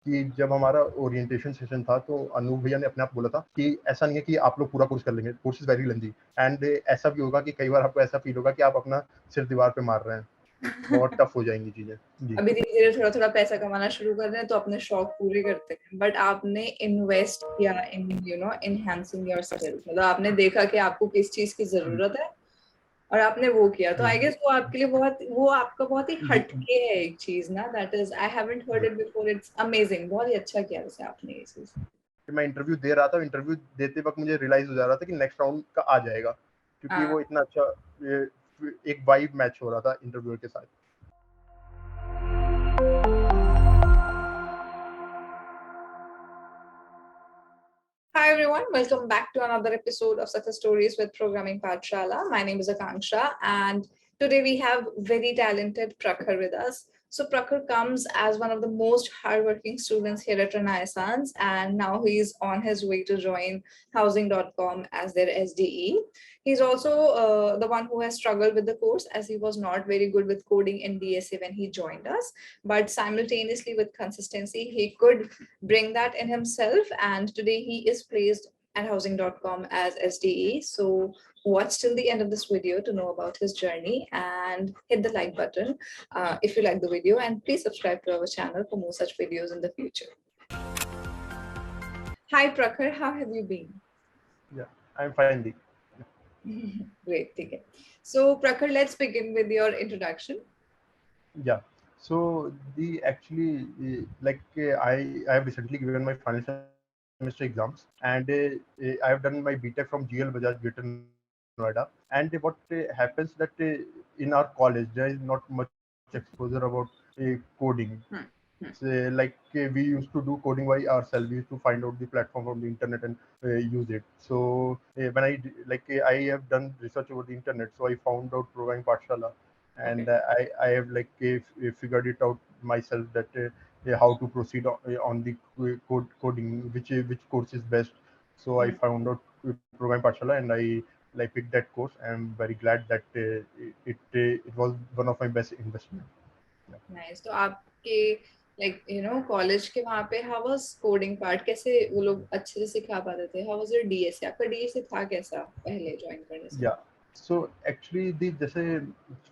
कि जब हमारा ओरिएंटेशन सेशन था तो अनूप भैया ने अपने आप बोला था कि ऐसा नहीं है कि आप लोग पूरा कोर्स कर लेंगे, course is very lengthy and ऐसा भी होगा कि कई बार आपको ऐसा फ़ील होगा कि आप अपना सिर दीवार पे मार रहे हैं। बहुत टफ हो जाएँगी चीज़ें। जी। अभी धीरे-धीरे थोड़ा-थोड़ा पैसा कमाना शुरू कर रहे हैं तो अपने शौक पूरे करते हैं। बट आपने इन्वेस्ट किया इन एनहांसिंग योर स्किल्स, मतलब आपने देखा कि आपको किस चीज़ की हुँ, ज़रूरत है और आपने वो किया। तो हुँ, आई गेस वो आपके लिए वो आपका बहुत ही जी, हटके है एक चीज़ ना, that is I haven't heard जी। It before, it's amazing. बहुत ही अच्छा किया वैसे आपने ये चीज़। कि मैं इंटरव्यू दे रहा था, इंटरव्यू देते वक़्त मुझे रियलाइज़ हो जा रहा था कि नेक्स्ट राउंड का आ जाएगा, क्योंकि हाँ। वो इतना अच्छा ये एक वाइब मैच हो रहा था इंटरव्यूअर के साथ। Hi everyone, welcome back to another episode of Success Stories with Programming Pathshala. My name is Akanksha, and today we have very talented Prakhar with us. So Prakhar comes as one of the most hardworking students here at Renaissance, and now he's on his way to join Housing.com as their SDE. He's also the one who has struggled with the course, as he was not very good with coding in DSA when he joined us, but simultaneously with consistency, he could bring that in himself. And today he is placed at housing.com as SDE. So watch till the end of this video to know about his journey and hit the like button if you like the video, and please subscribe to our channel for more such videos in the future. Hi Prakhar, how have you been? Yeah, I'm fine. Deep. Great, okay. So Prakhar, let's begin with your introduction. Yeah. So the actually I have recently given my final semester exams, and I have done my BTech from GL Bajaj Greater Noida. And what happens that in our college there is not much exposure about coding. Hmm. Hmm. We used to do coding by ourselves. We used to find out the platform from the internet and use it. So when I have done research over the internet, so I found out Programming Pathshala, Okay. and I have figured it out myself that how to proceed on the coding, which course is best. So I Hmm. found out Programming Pathshala, and I picked that course. I'm very glad that it was one of my best investment. Yeah. Nice. तो आपके college के वहाँ पे how was coding part, कैसे वो लोग अच्छे से सिखा पाते थे? How was your DSA? आपका डीएसए था कैसा पहले ज्वाइन करने से? या सो एक्चुअली दी जैसे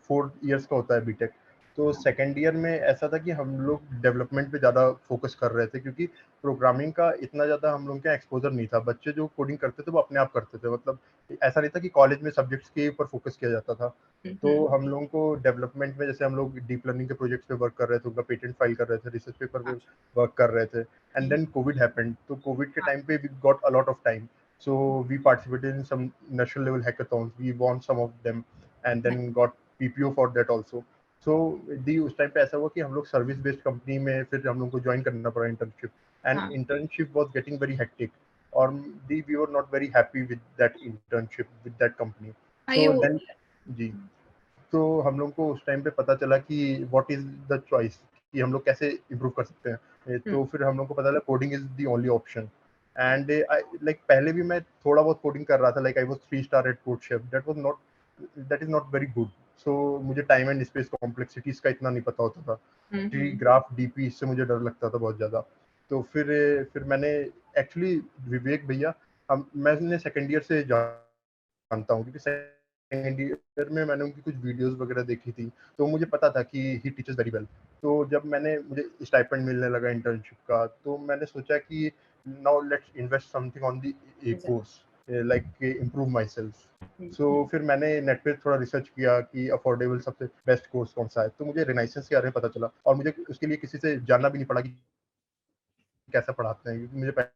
4 इयर्स का होता है बीटेक, तो सेकेंड ईयर में ऐसा था कि हम लोग डेवलपमेंट पे ज़्यादा फोकस कर रहे थे, क्योंकि प्रोग्रामिंग का इतना ज़्यादा हम लोग का एक्सपोजर नहीं था। बच्चे जो कोडिंग करते थे वो अपने आप करते थे, मतलब ऐसा नहीं था कि कॉलेज में सब्जेक्ट्स के ऊपर फोकस किया जाता था। तो हम्म। हम लोगों को डेवलपमेंट में, जैसे हम लोग डीप लर्निंग के प्रोजेक्ट्स पे वर्क कर रहे थे, उनका पेटेंट फाइल कर रहे थे, रिसर्च पेपर पे वर्क कर रहे थे, एंड देन कोविड हैपेंड। तो कोविड के टाइम पे we got a lot of time, so we participated in some national level hackathons. We won some of them and then got PPO for that also. So दी उस time पे ऐसा हुआ कि हम लोग सर्विस बेस्ड कंपनी में फिर हम लोग को ज्वाइन करना पड़ा इंटर्नशिप, एंड हाँ। Internship was getting very hectic, और the we were not very happy with that internship with that company. हाँ, ये सो वो। देन जी, तो हम लोग को उस टाइम पे पता चला कि व्हाट इज द चॉइस, कि हम लोग कैसे इम्प्रूव कर सकते हैं। तो फिर हम लोग को पता चला coding is the only option, and पहले भी मैं थोड़ा बहुत कोडिंग कर रहा था, like I was 3 star at CodeChef, that is not very good. So मुझे टाइम एंड स्पेस कॉम्प्लेक्सिटीज का इतना नहीं पता होता था। ट्री हम्म। ग्राफ डीपी इससे मुझे डर लगता था बहुत ज़्यादा। तो फिर मैंने एक्चुअली विवेक भैया, हम मैंने सेकंड ईयर से जानता हूँ, क्योंकि सेकंड ईयर में मैंने उनकी कुछ वीडियोस वगैरह देखी थी, तो मुझे पता था कि ही टीचेस वेरी वेल। तो जब मुझे स्टाइपेंड मिलने लगा इंटर्नशिप का, तो मैंने सोचा कि now let's invest something on the a course, like improve my self. So फिर मैंने नेट पे थोड़ा रिसर्च किया कि अफोर्डेबल सबसे बेस्ट कोर्स कौन सा है, तो मुझे रिनाइसेंस के बारे में पता चला, और मुझे उसके लिए किसी से जानना भी नहीं पड़ा कि कैसा पढ़ाते हैं, क्योंकि मुझे पहले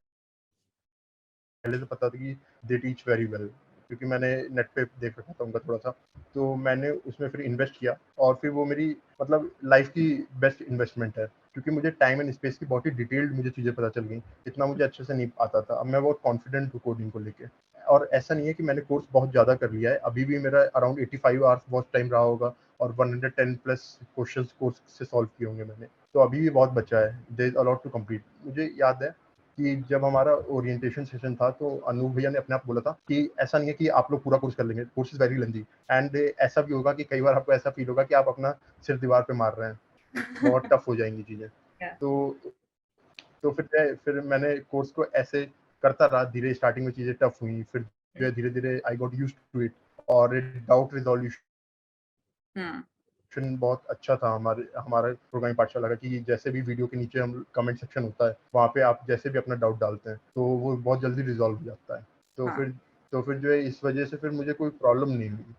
से पता था कि दे टीच वेरी वेल, क्योंकि मैंने नेट पे देख रखा था उनका थोड़ा-सा। तो मैंने उसमें फिर इन्वेस्ट किया, और फिर वो मेरी मतलब लाइफ़ की बेस्ट इन्वेस्टमेंट है, क्योंकि मुझे टाइम एंड स्पेस की बहुत ही डिटेल्ड मुझे चीज़ें पता चल गईं। इतना मुझे अच्छे से नहीं आता था। अब मैं बहुत कॉन्फिडेंट हूँ कोडिंग को लेके, और ऐसा नहीं है कि मैंने कोर्स बहुत ज़्यादा कर लिया है। अभी भी मेरा अराउंड 85 आवर्स वॉच टाइम रहा होगा, और 110 प्लस क्वेश्चंस कोर्स से सॉल्व किए होंगे मैंने। तो अभी भी बहुत बचा है। There is a lot to complete. मुझे याद है कि जब हमारा ओरिएंटेशन सेशन था, तो अनूप भैया ने अपने आप बोला था कि ऐसा नहीं है कि आप लोग पूरा कोर्स कर लेंगे, course is very lengthy and ऐसा भी होगा कि कई बार आपको ऐसा फ़ील होगा कि आप अपना सिर दीवार पे मार रहे हैं। बहुत टफ हो जाएँगी चीज़ें। तो तो फिर मैंने कोर्स को ऐसे करता रहा, धीरे स्टार्टिंग में चीज़ें टफ हुई, फिर जो है धीरे-धीरे I got used to it और डाउट हम्म रिज़ॉल्यूशन बहुत अच्छा था हमारा प्रोग्रामिंग पाठशाला का कि जैसे भी वीडियो के नीचे हम कमेंट सेक्शन होता है, वहाँ पे आप जैसे भी अपना डाउट डालते हैं, तो वो बहुत जल्दी रिज़ॉल्व हो जाता है। तो हाँ फिर जो है इस वजह से फिर मुझे कोई प्रॉब्लम नहीं हुई।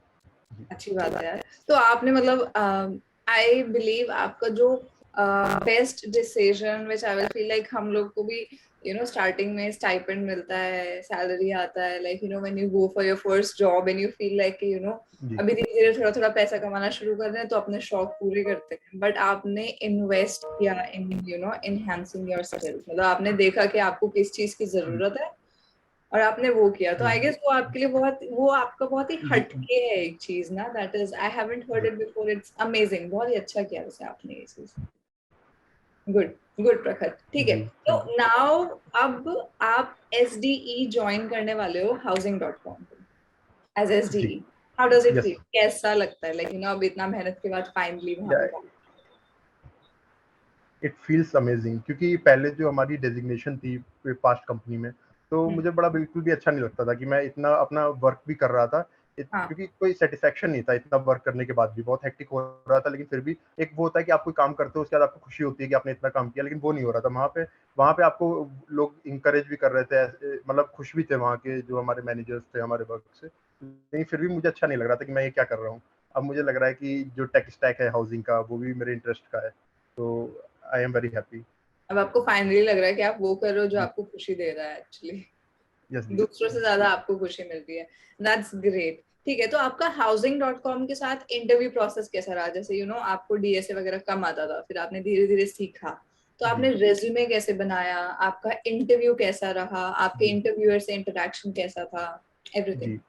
जी। अच्छी बात है यार। तो आपने मतलब आई बिलीव आपका जो best decision which I will feel like हम लोग को भी स्टार्टिंग में स्टाइपेंड मिलता है, सैलरी आता है, like when you go for your first job and you feel like जी। अभी धीरे धीरे थोड़ा थोड़ा पैसा कमाना शुरू कर रहे हैं तो अपने शौक पूरे करते हैं, बट आपने इन्वेस्ट किया इन इनहैंसिंग योर स्किल। मतलब आपने देखा कि आपको किस चीज की जी। जरूरत है और आपने वो किया। तो आई हुँ। गेस वो आपके लिए वो आपका बहुत ही जी। हटके है एक चीज ना, that is I haven't heard जी। It before, it's amazing. बहुत ही अच्छा किया वैसे आपने ये चीज। गुड गुड प्रखर, ठीक है। जी, तो थैंक यू। नाउ अब आप SDE ज्वाइन करने वाले हो housing.com एज जी, SDE। How does it yes. Feel? कैसा लगता है लाइक अब इतना मेहनत के बाद फाइनली वहां या पे पहुंचे? इट फील्स अमेजिंग क्योंकि पहले जो हमारी डेज़िग्नेशन थी पास्ट कंपनी में, तो मुझे बड़ा बिल्कुल भी अच्छा नहीं लगता था कि मैं इतना अपना वर्क भी कर रहा था, हाँ क्योंकि कोई सैटिस्फैक्शन नहीं था इतना वर्क करने के बाद भी, बहुत हेक्टिक हो रहा था, लेकिन फिर भी एक वो होता है कि आप कोई काम करते हो उसके बाद आपको खुशी होती है कि आपने इतना काम किया, लेकिन वो नहीं हो रहा था वहाँ पे आपको लोग इंकरेज भी कर रहे थे, मतलब खुश भी थे वहाँ के जो हमारे मैनेजर्स थे हमारे वर्क से, लेकिन फिर भी मुझे अच्छा नहीं लग रहा था कि मैं ये क्या कर रहा हूँ। अब मुझे लग रहा है कि जो टेक स्टैक है हाउसिंग का वो भी मेरे इंटरेस्ट का है, तो आई एम वेरी हैप्पी। अब आपको फाइनली लग रहा है कि आप वो कर रहे हो जो जी। आपको खुशी दे रहा है एक्चुअली, यस जी। दूसरों से ज्यादा आपको खुशी मिलती है। That's great. ठीक है, तो आपका housing.com के साथ इंटरव्यू प्रोसेस कैसा रहा? जैसे आपको DSA वगैरह कम आता था, फिर आपने धीरे धीरे सीखा, तो जी। आपने रेज्यूमे कैसे बनाया, आपका इंटरव्यू कैसा रहा, आपके जी। इंटरव्यूअर से इंटरेक्शन कैसा था, एवरीथिंग। जी।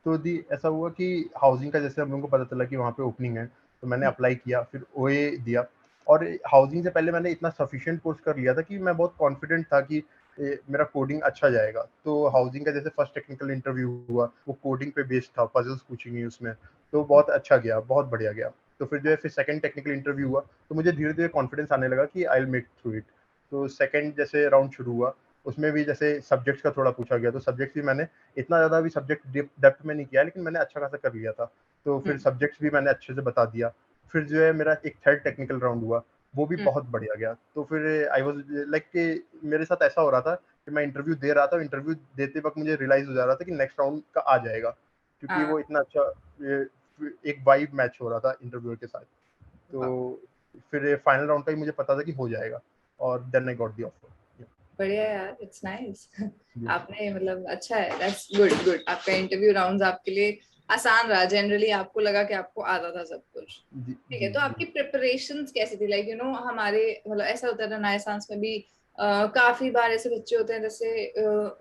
तो दी ऐसा हुआ कि हाउसिंग का जैसे हम लोगों को पता चला कि वहाँ पे ओपनिंग है, तो मैंने अप्लाई किया, फिर ओए दिया और हाउसिंग से पहले मैंने इतना सफिशिएंट कोर्स कर लिया था कि मैं बहुत कॉन्फिडेंट था कि मेरा कोडिंग अच्छा जाएगा। तो हाउसिंग का जैसे फर्स्ट टेक्निकल इंटरव्यू हुआ, वो कोडिंग पे बेस्ड था, पजल्स पूछेंगे उसमें, तो बहुत अच्छा गया, बहुत बढ़िया गया। तो फिर जो है फिर सेकंड टेक्निकल इंटरव्यू हुआ, तो मुझे धीरे-धीरे कॉन्फिडेंस आने लगा कि I will make through it. तो सेकंड जैसे राउंड शुरू हुआ, उसमें भी जैसे सब्जेक्ट्स का थोड़ा पूछा गया, तो सब्जेक्ट्स भी मैंने इतना ज़्यादा भी सब्जेक्ट डेप्थ में नहीं किया, लेकिन मैंने अच्छा खासा कर लिया था। तो फिर सब्जेक्ट्स भी मैंने अच्छे से बता दिया। फिर जो है मेरा एक थर्ड टेक्निकल राउंड हुआ, वो भी बहुत बढ़िया गया। तो फिर आई वाज़ लाइक कि मेरे साथ ऐसा हो रहा था कि मैं इंटरव्यू दे रहा था, इंटरव्यू देते वक़्त मुझे रियलाइज़ हो जा रहा था कि नेक्स्ट राउंड का आ जाएगा, क्योंकि हाँ वो इतना अच्छा ए, एक वाइब मैच हो रहा था इंटरव्यूअर के साथ। तो फिर फाइनल राउंड का ही मुझे पता था कि हो जाएगा और then I got the offer. बढ़िया यार, इट्स नाइस। यस। आपने मतलब अच्छा है, दैट्स गुड गुड। आपका इंटरव्यू राउंड्स आपके लिए आसान रहा, जनरली आपको लगा कि आपको आता था सब कुछ। जी, ठीक है, जी, तो जी। आपकी प्रिपरेशंस कैसी थी? लाइक हमारे मतलब ऐसा होता है ना, नए साइंस में भी काफी बार ऐसे बच्चे होते हैं जैसे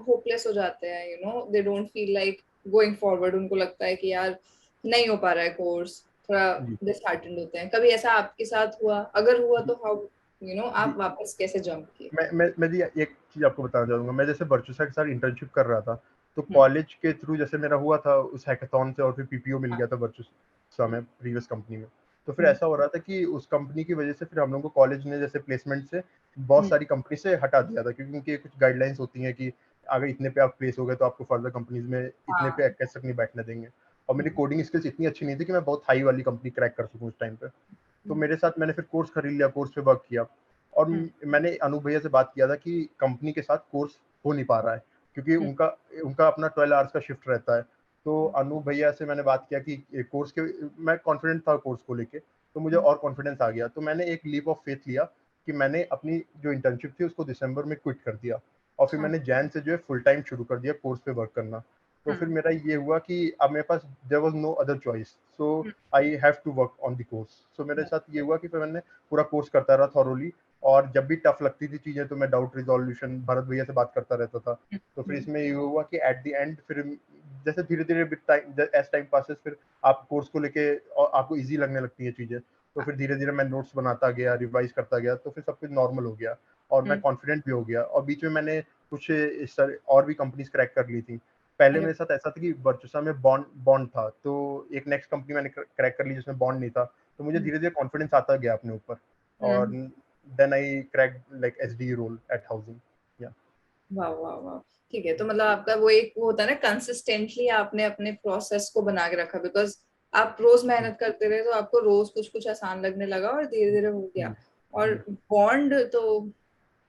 होपलेस हो जाते हैं, they don't feel like going forward. उनको लगता है कि यार नहीं हो पा रहा है कोर्स, थोड़ा जी, डिसहार्टेंड होते हैं। कभी ऐसा आपके साथ हुआ? अगर हुआ जी, तो हाउ जी। आप वापस कैसे जंप किए? मैं जी एक चीज़ आपको बताना चाहूँगा, मैं जैसे वर्चुसा के साथ इंटर्नशिप कर रहा था, तो हम्म, कॉलेज के थ्रू जैसे मेरा हुआ था उस हैकाथॉन से और फिर पीपीओ मिल हाँ, गया था वर्चुसा में प्रीवियस कंपनी में। तो फिर हम्म, ऐसा हो रहा था कि उस कंपनी की वजह से फिर हम लोगों को कॉलेज ने जैसे प्लेसमेंट से बहुत हम्म, सारी कंपनी से हटा दिया था, क्योंकि उनकी कुछ गाइडलाइंस होती हैं कि अगर इतने पे आप प्लेस हो गए तो आपको फर्दर कंपनीज़ में इतने पे हाँ, कैसे तक नहीं बैठने देंगे। और मेरी हम्म, कोडिंग स्किल्स इतनी अच्छी नहीं थी कि मैं बहुत हाई वाली कंपनी क्रैक कर सकूँ उस टाइम पे। तो हम्म, मेरे साथ मैंने फिर कोर्स खरीद लिया, कोर्स पे वर्क किया और हम्म, मैंने अनूप भैया से बात किया था कि कंपनी के साथ कोर्स हो नहीं पा रहा है, क्योंकि हम्म, उनका उनका अपना 12 आवर्स का शिफ्ट रहता है। तो अनूप भैया से मैंने बात किया कि कोर्स के मैं कॉन्फिडेंट था कोर्स को लेके, तो मुझे हम्म, और कॉन्फिडेंस आ गया। तो मैंने एक लीप ऑफ फेथ लिया कि मैंने अपनी जो इंटर्नशिप थी उसको दिसंबर में क्विट कर दिया और फिर हाँ, मैंने जैन से जो है फुल टाइम शुरू कर दिया कोर्स पे वर्क करना। तो फिर हम्म, मेरा ये हुआ कि अब मेरे पास there was no other choice, so hmm, I have to work on the course. So मेरे साथ ये हुआ कि फिर मैंने पूरा कोर्स करता रहा थॉरोली और जब भी टफ लगती थी चीज़ें तो मैं डाउट रिज़ॉल्यूशन भरत भैया से बात करता रहता था। तो फिर हम्म, इसमें ये हुआ कि एट द एंड फिर जैसे धीरे-धीरे with time as time passes फिर आप कोर्स को लेके और आपको ईज़ी लगने लगती हैं चीज़ें। तो फिर धीरे-धीरे मैं नोट्स बनाता गया, रिवाइज़ करता गया, तो फिर सब कुछ नॉर्मल हो गया और मैं हम्म, कॉन्फिडेंट भी हो गया और बीच में मैंने कुछ इस तरह और भी कंपनीज़ क्रैक कर ली थी। पहले अरे मेरे साथ ऐसा था कि वर्चुसा में बॉन्ड बॉन्ड था, तो एक नेक्स्ट कंपनी मैंने क्रैक कर ली जिसमें बॉन्ड नहीं था, तो मुझे हम्म, धीरे-धीरे कॉन्फिडेंस आता गया अपने ऊपर और हम्म, then I cracked like SDE role at housing. Yeah. वाह वाह वाह, ठीक है। तो मतलब आपका वो एक वो होता है ना, कंसिस्टेंटली आपने अपने प्रोसेस को बना के रखा, बिकॉज आप रोज मेहनत करते रहे तो आपको रोज कुछ कुछ आसान लगने लगा और धीरे धीरे हो गया। और बॉन्ड तो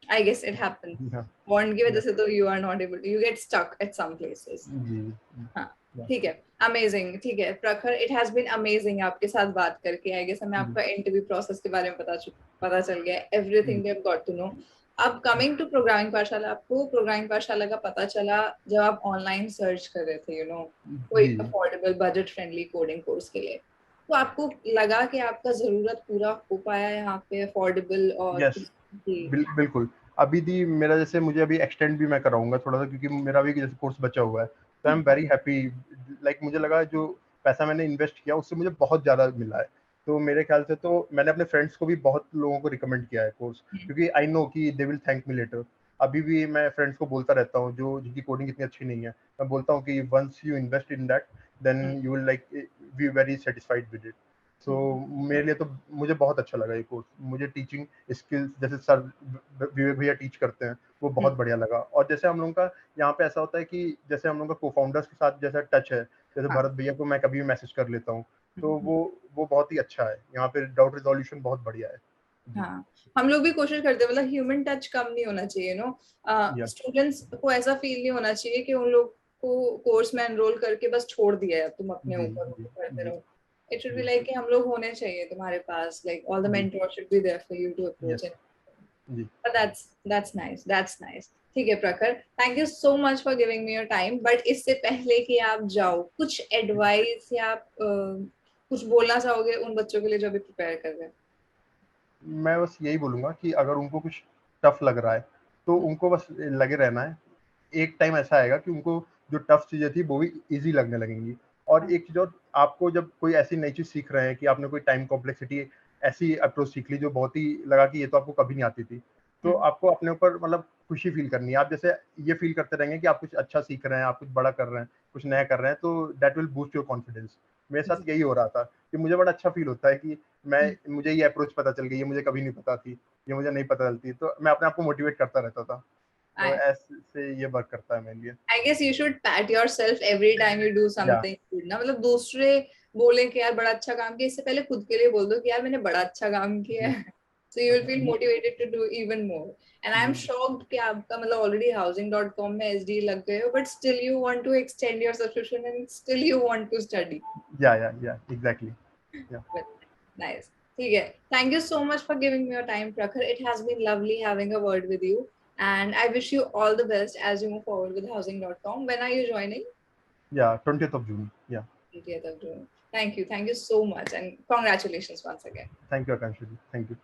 I guess it happened, Yeah. Bond की वजह Yeah. से तो you are not able to, you get stuck at some places. जी। हाँ, Yeah. ठीक है, अमेजिंग। ठीक है प्रखर, इट हैज बीन अमेजिंग आपके साथ बात करके। आई गेस हमें आपका इंटरव्यू प्रोसेस के बारे में पता चल गया, everything we have got to know. अब कमिंग टू प्रोग्रामिंग पाठशाला, आपको प्रोग्रामिंग पाठशाला का पता चला जब आप ऑनलाइन सर्च कर रहे थे, यू नो, कोई जी। Affordable budget friendly coding course के लिए, तो आपको लगा कि आपका जरूरत पूरा हो पाया यहाँ पे अफोर्डेबल और यस, बिल्कुल। अभी भी मेरा जैसे मुझे अभी एक्सटेंड भी मैं कराऊंगा थोड़ा सा, क्योंकि मेरा भी जैसे कोर्स बचा हुआ है, तो I am very happy. Like मुझे लगा जो पैसा मैंने इन्वेस्ट किया उससे मुझे बहुत ज़्यादा मिला है। तो मेरे ख्याल से तो मैंने अपने फ्रेंड्स को भी बहुत लोगों को रिकमेंड किया है कोर्स, क्योंकि आई नो कि they will thank me later. अभी भी मैं फ्रेंड्स को बोलता रहता हूँ जो जिनकी कोडिंग इतनी अच्छी नहीं है, मैं बोलता हूँ कि once you invest in that then you will like be very satisfied with it. So मेरे लिए तो मुझे बहुत अच्छा लगा ये कोर्स। मुझे टीचिंग स्किल्स जैसे सर विवेक भैया टीच करते हैं वो बहुत बढ़िया लगा। और जैसे हम लोगों का यहाँ पे ऐसा होता है कि जैसे हम लोगों का को-फाउंडर्स के साथ जैसा टच है, जैसे भरत भैया को मैं कभी भी मैसेज कर लेता हूँ, तो वो बहुत ही अच्छा है। यहाँ पे डाउट रिजोल्यूशन बहुत बढ़िया है। हाँ, हम लोग भी कोशिश करते हैं, मतलब ह्यूमन टच कम नहीं होना चाहिए, नो। या स्टूडेंट्स को ऐसा फील नहीं होना चाहिए कि उन लोग को कोर्स में एनरोल करके बस छोड़ दिया है, तुम अपने जी ऊपर जी करते जी रहो। इट शुड बी जी लाइक कि हम लोग होने चाहिए तुम्हारे पास, लाइक ऑल द जी mentor should be there for you to approach yes it. जी But that's nice, that's nice। ठीक है Prakhar, thank you so much for giving me your time. But इससे पहले कि आप जाओ, कुछ एडवाइस या आप कुछ बोलना चाहोगे उन बच्चों के लिए जो अभी प्रिपेयर कर रहे हैं? मैं बस यही बोलूंगा कि अगर उनको कुछ टफ लग रहा है तो उनको बस लगे रहना है। एक टाइम ऐसा आएगा कि उनको जो टफ चीजें थी वो भी इजी लगने लगेंगी। और एक चीज और, आपको जब कोई ऐसी नई चीज सीख रहे हैं कि आपने कोई टाइम कॉम्प्लेक्सिटी ऐसी अप्रोच सीख ली जो बहुत ही लगा कि ये तो आपको कभी नहीं आती थी, तो आपको अपने ऊपर मतलब खुशी फील करनी है। आप जैसे ये फील करते रहेंगे कि आप कुछ अच्छा सीख रहे हैं, आप कुछ बड़ा कर रहे हैं, कुछ नया कर रहे हैं, तो that will boost your confidence. मेरे साथ यही हो रहा था कि मुझे बड़ा अच्छा फील होता है कि मुझे ये अप्रोच पता चल गई, ये मुझे कभी नहीं पता थी, ये मुझे नहीं पता चलती, तो मैं अपने आप को मोटिवेट करता रहता था। तो ऐसे ये वर्क करता है मेरे लिए। I guess you should pat yourself every time you do या समथिंग गुड ना, मतलब दूसरे बोले कि यार बड़ा अच्छा काम किया, इससे पहले खुद के लिए बोल दो कि यार मैंने बड़ा अच्छा काम किया जी है। So you will feel motivated to do even more. And I am जी शॉक्ड कि आपका मतलब ऑलरेडी housing.com में एसडी लग गए हो, but still you want to extend your subscription and still you want to study. या एग्जैक्टली या नाइस, ठीक है। Thank you so much for giving me your time Prakhar, it has been lovely having a word with you, and I wish you all the best as you move forward with housing.com. When are you joining? या 20th of June। या 30th of June. Thank you so much, and congratulations once again. Thank you Akanksha ji, thank you.